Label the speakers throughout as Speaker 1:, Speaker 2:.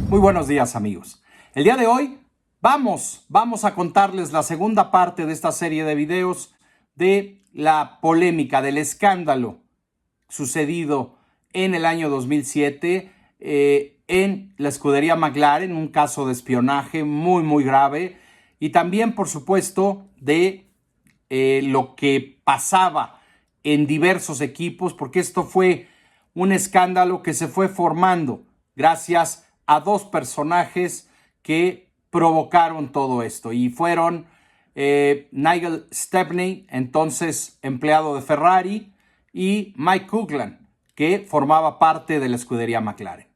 Speaker 1: Muy buenos días, amigos. El día de hoy vamos a contarles la segunda parte de esta serie de videos de la polémica, del escándalo sucedido en el año 2007 en la escudería McLaren, un caso de espionaje muy grave, y también, por supuesto, de lo que pasaba en diversos equipos, porque esto fue un escándalo que se fue formando gracias a dos personajes que provocaron todo esto, y fueron Nigel Stepney, entonces empleado de Ferrari, y Mike Coughlan, que formaba parte de la escudería McLaren.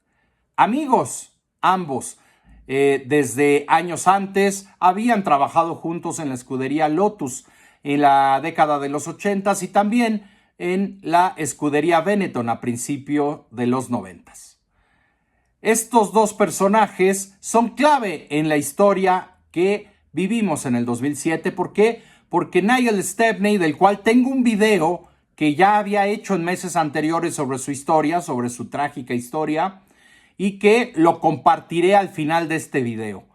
Speaker 1: Amigos, ambos, desde años antes habían trabajado juntos en la escudería Lotus en la década de los 80s y también en la escudería Benetton a principios de los 90s. Estos dos personajes son clave en la historia que vivimos en el 2007. ¿Por qué? Porque Nigel Stepney, del cual tengo un video que ya había hecho en meses anteriores sobre su historia, sobre su trágica historia, y que lo compartiré al final de este video.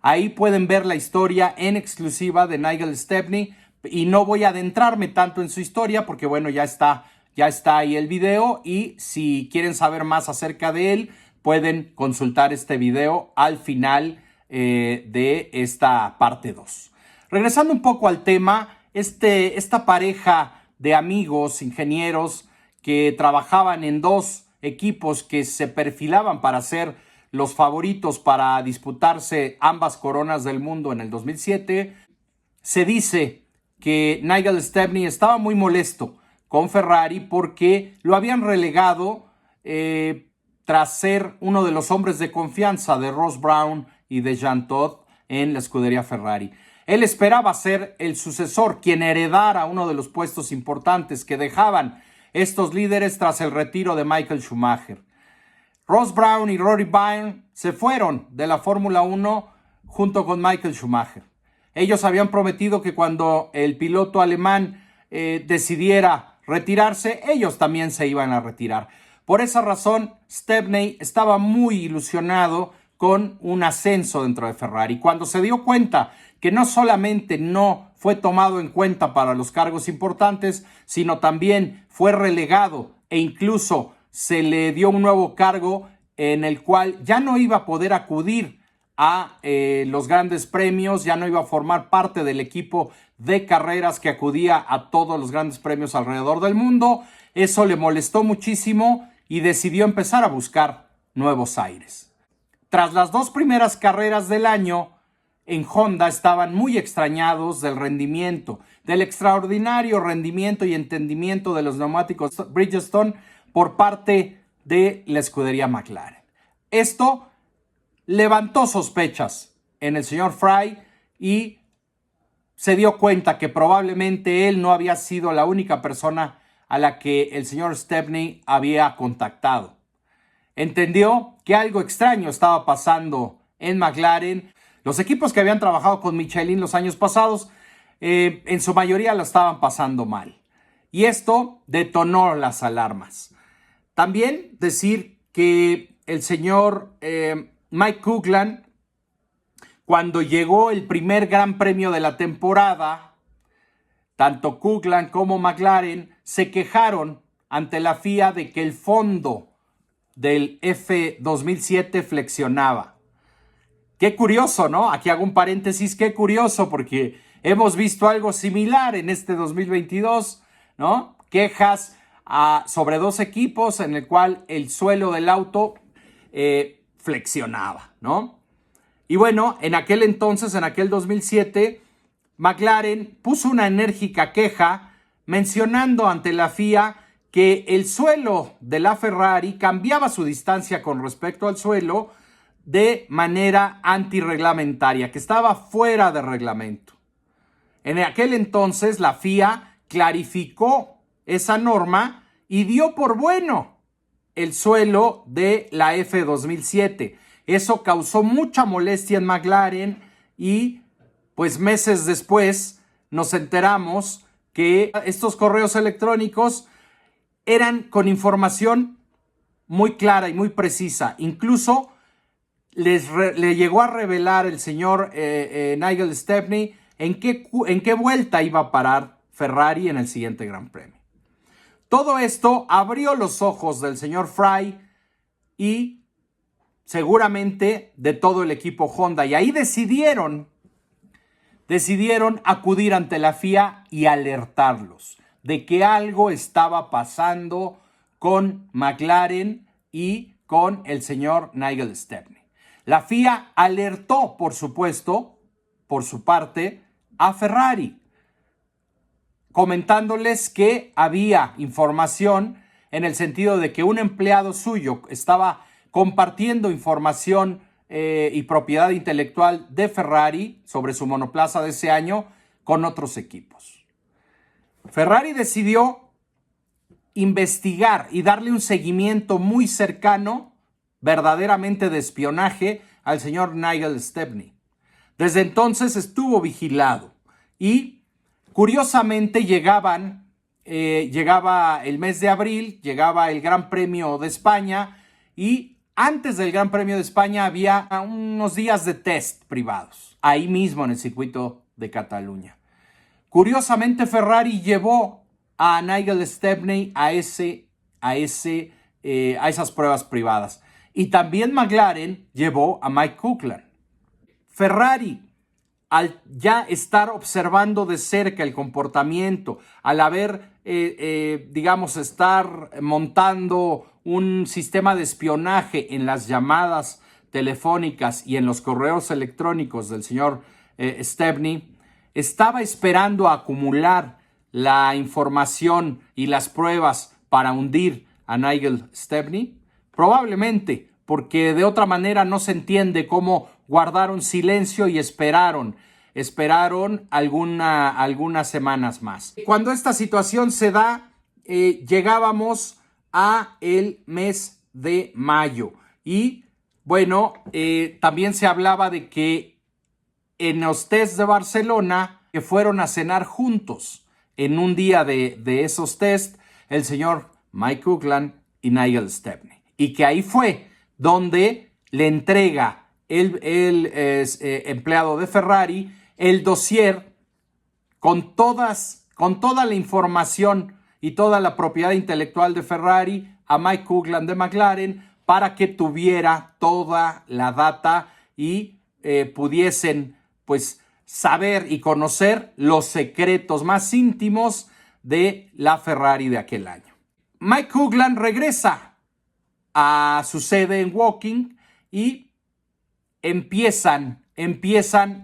Speaker 1: Ahí pueden ver la historia en exclusiva de Nigel Stepney, y no voy a adentrarme tanto en su historia porque, bueno, ya está ahí el video, y si quieren saber más acerca de él, pueden consultar este video al final de esta parte 2. Regresando un poco al tema, esta pareja de amigos, ingenieros, que trabajaban en dos equipos que se perfilaban para ser los favoritos para disputarse ambas coronas del mundo en el 2007, se dice que Nigel Stepney estaba muy molesto con Ferrari porque lo habían relegado tras ser uno de los hombres de confianza de Ross Brown y de Jean Todt en la escudería Ferrari. Él esperaba ser el sucesor, quien heredara uno de los puestos importantes que dejaban estos líderes tras el retiro de Michael Schumacher. Ross Brown y Rory Byrne se fueron de la Fórmula 1 junto con Michael Schumacher. Ellos habían prometido que cuando el piloto alemán decidiera retirarse, ellos también se iban a retirar. Por esa razón, Stepney estaba muy ilusionado con un ascenso dentro de Ferrari. Cuando se dio cuenta que no solamente no fue tomado en cuenta para los cargos importantes, sino también fue relegado e incluso se le dio un nuevo cargo en el cual ya no iba a poder acudir a los grandes premios, ya no iba a formar parte del equipo de carreras que acudía a todos los grandes premios alrededor del mundo. Eso le molestó muchísimo y decidió empezar a buscar nuevos aires. Tras las dos primeras carreras del año, en Honda estaban muy extrañados del rendimiento, del extraordinario rendimiento y entendimiento de los neumáticos Bridgestone por parte de la escudería McLaren. Esto levantó sospechas en el señor Fry y se dio cuenta que probablemente él no había sido la única persona a la que el señor Stepney había contactado. Entendió que algo extraño estaba pasando en McLaren. Los equipos que habían trabajado con Michelin los años pasados, en su mayoría lo estaban pasando mal. Y esto detonó las alarmas. También decir que el señor Mike Coughlan, cuando llegó el primer gran premio de la temporada, tanto Coughlan como McLaren se quejaron ante la FIA de que el fondo del F2007 flexionaba. Qué curioso, ¿no? Aquí hago un paréntesis, qué curioso, porque hemos visto algo similar en este 2022, ¿no? Quejas sobre dos equipos en el cual el suelo del auto flexionaba, ¿no? Y bueno, en aquel entonces, en aquel 2007, McLaren puso una enérgica queja mencionando ante la FIA que el suelo de la Ferrari cambiaba su distancia con respecto al suelo de manera antirreglamentaria, que estaba fuera de reglamento. En aquel entonces la FIA clarificó esa norma y dio por bueno el suelo de la F2007. Eso causó mucha molestia en McLaren y pues meses después nos enteramos que estos correos electrónicos eran con información muy clara y muy precisa. Incluso le llegó a revelar el señor Nigel Stepney en qué vuelta iba a parar Ferrari en el siguiente Gran Premio. Todo esto abrió los ojos del señor Fry y seguramente de todo el equipo Honda. Y ahí decidieron acudir ante la FIA y alertarlos de que algo estaba pasando con McLaren y con el señor Nigel Stepney. La FIA alertó, por supuesto, por su parte, a Ferrari, comentándoles que había información en el sentido de que un empleado suyo estaba compartiendo información y propiedad intelectual de Ferrari sobre su monoplaza de ese año con otros equipos. Ferrari decidió investigar y darle un seguimiento muy cercano, verdaderamente de espionaje, al señor Nigel Stepney. Desde entonces estuvo vigilado y curiosamente llegaba el mes de abril, llegaba el Gran Premio de España y antes del Gran Premio de España había unos días de test privados, ahí mismo en el circuito de Cataluña. Curiosamente Ferrari llevó a Nigel Stepney a esas pruebas privadas y también McLaren llevó a Mike Coughlin. Ferrari, al ya estar observando de cerca el comportamiento, al haber, estar montando un sistema de espionaje en las llamadas telefónicas y en los correos electrónicos del señor Stepney, estaba esperando acumular la información y las pruebas para hundir a Nigel Stepney, probablemente porque de otra manera no se entiende cómo guardaron silencio y esperaron algunas semanas más. Cuando esta situación se da, llegábamos a el mes de mayo y bueno, también se hablaba de que en los test de Barcelona que fueron a cenar juntos en un día de esos test el señor Mike Coughlin y Nigel Stepney y que ahí fue donde le entrega el empleado de Ferrari el dossier con toda la información y toda la propiedad intelectual de Ferrari a Mike Coughlin de McLaren para que tuviera toda la data y pudiesen pues saber y conocer los secretos más íntimos de la Ferrari de aquel año. Mike Coughlin regresa a su sede en Woking y empiezan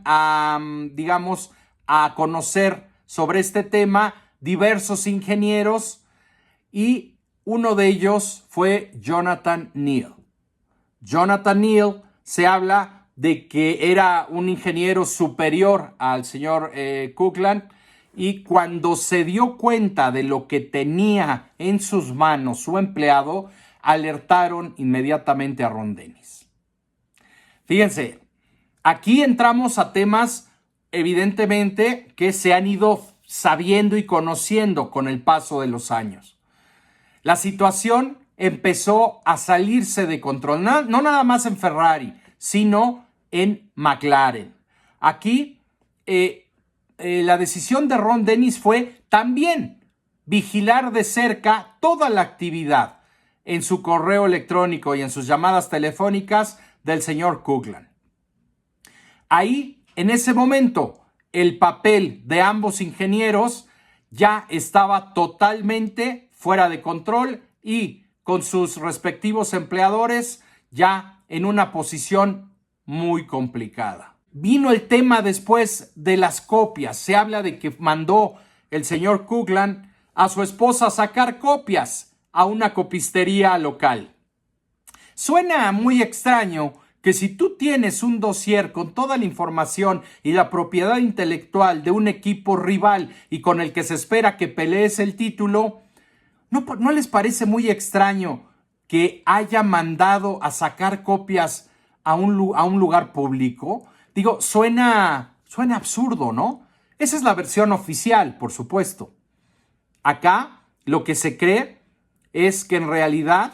Speaker 1: a conocer sobre este tema diversos ingenieros y uno de ellos fue Jonathan Neal. Jonathan Neal se habla de que era un ingeniero superior al señor Coughlin y cuando se dio cuenta de lo que tenía en sus manos su empleado, alertaron inmediatamente a Ron Dennis. Fíjense, aquí entramos a temas evidentemente que se han ido sabiendo y conociendo con el paso de los años. La situación empezó a salirse de control, no nada más en Ferrari, sino en McLaren. Aquí la decisión de Ron Dennis fue también vigilar de cerca toda la actividad en su correo electrónico y en sus llamadas telefónicas del señor Coughlin. Ahí, en ese momento, el papel de ambos ingenieros ya estaba totalmente fuera de control y con sus respectivos empleadores ya en una posición muy complicada. Vino el tema después de las copias. Se habla de que mandó el señor Coughlin a su esposa a sacar copias a una copistería local. Suena muy extraño que si tú tienes un dossier con toda la información y la propiedad intelectual de un equipo rival y con el que se espera que pelees el título, ¿no les parece muy extraño que haya mandado a sacar copias a un lugar público? Digo, suena absurdo, ¿no? Esa es la versión oficial, por supuesto. Acá lo que se cree es que en realidad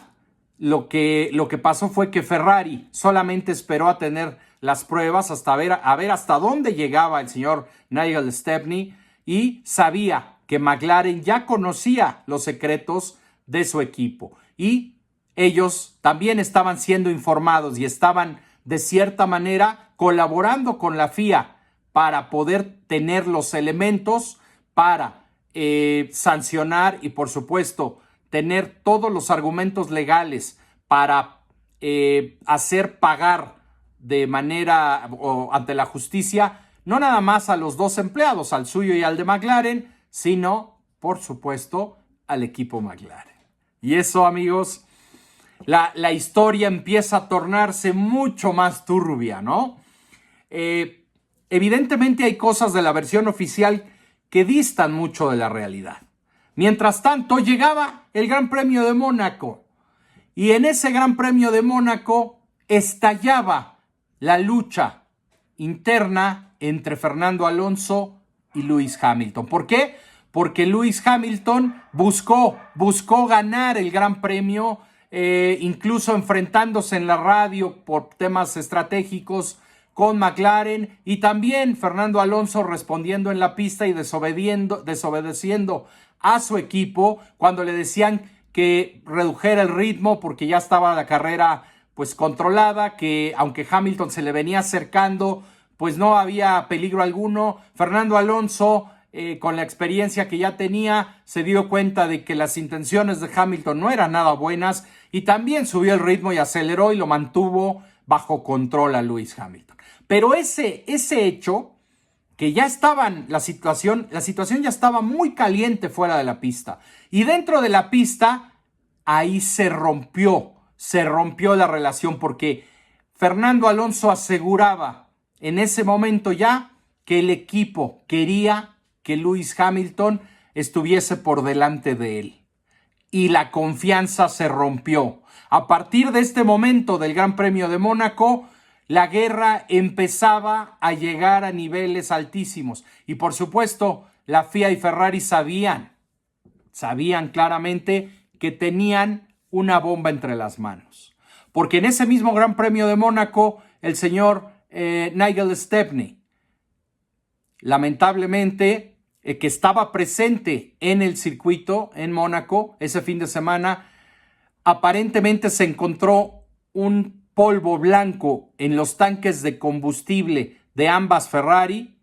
Speaker 1: lo que pasó fue que Ferrari solamente esperó a tener las pruebas hasta a ver hasta dónde llegaba el señor Nigel Stepney, y sabía que McLaren ya conocía los secretos de su equipo y ellos también estaban siendo informados y estaban de cierta manera colaborando con la FIA para poder tener los elementos para sancionar y, por supuesto, tener todos los argumentos legales para hacer pagar de manera o ante la justicia no nada más a los dos empleados, al suyo y al de McLaren, sino, por supuesto, al equipo McLaren. Y eso, amigos, la historia empieza a tornarse mucho más turbia, ¿no? Evidentemente hay cosas de la versión oficial que distan mucho de la realidad. Mientras tanto, llegaba el Gran Premio de Mónaco. Y en ese Gran Premio de Mónaco estallaba la lucha interna entre Fernando Alonso y Lewis Hamilton. ¿Por qué? Porque Lewis Hamilton buscó ganar el Gran Premio, incluso enfrentándose en la radio por temas estratégicos con McLaren, y también Fernando Alonso respondiendo en la pista y desobedeciendo a su equipo cuando le decían que redujera el ritmo porque ya estaba la carrera pues controlada, que aunque Hamilton se le venía acercando pues no había peligro alguno. Fernando Alonso, con la experiencia que ya tenía, se dio cuenta de que las intenciones de Hamilton no eran nada buenas y también subió el ritmo y aceleró y lo mantuvo bajo control a Lewis Hamilton. Pero ese hecho, que ya estaban, la situación ya estaba muy caliente fuera de la pista. Y dentro de la pista, ahí se rompió la relación, porque Fernando Alonso aseguraba en ese momento ya que el equipo quería que Lewis Hamilton estuviese por delante de él. Y la confianza se rompió. A partir de este momento del Gran Premio de Mónaco, la guerra empezaba a llegar a niveles altísimos. Y por supuesto, la FIA y Ferrari sabían claramente que tenían una bomba entre las manos. Porque en ese mismo Gran Premio de Mónaco, el señor Nigel Stepney, lamentablemente, que estaba presente en el circuito en Mónaco ese fin de semana, aparentemente se encontró un polvo blanco en los tanques de combustible de ambas Ferrari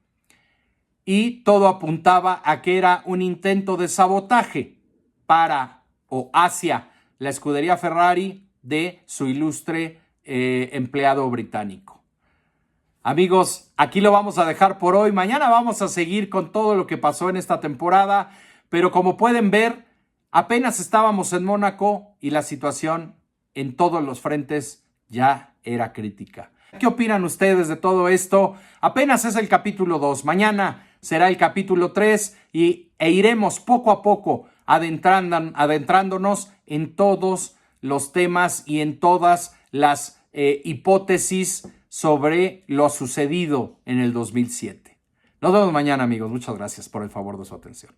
Speaker 1: y todo apuntaba a que era un intento de sabotaje para o hacia la escudería Ferrari de su ilustre empleado británico. Amigos, aquí lo vamos a dejar por hoy. Mañana vamos a seguir con todo lo que pasó en esta temporada, pero como pueden ver, apenas estábamos en Mónaco y la situación en todos los frentes ya era crítica. ¿Qué opinan ustedes de todo esto? Apenas es el capítulo 2. Mañana será el capítulo 3 e iremos poco a poco adentrándonos en todos los temas y en todas las hipótesis sobre lo sucedido en el 2007. Nos vemos mañana, amigos. Muchas gracias por el favor de su atención.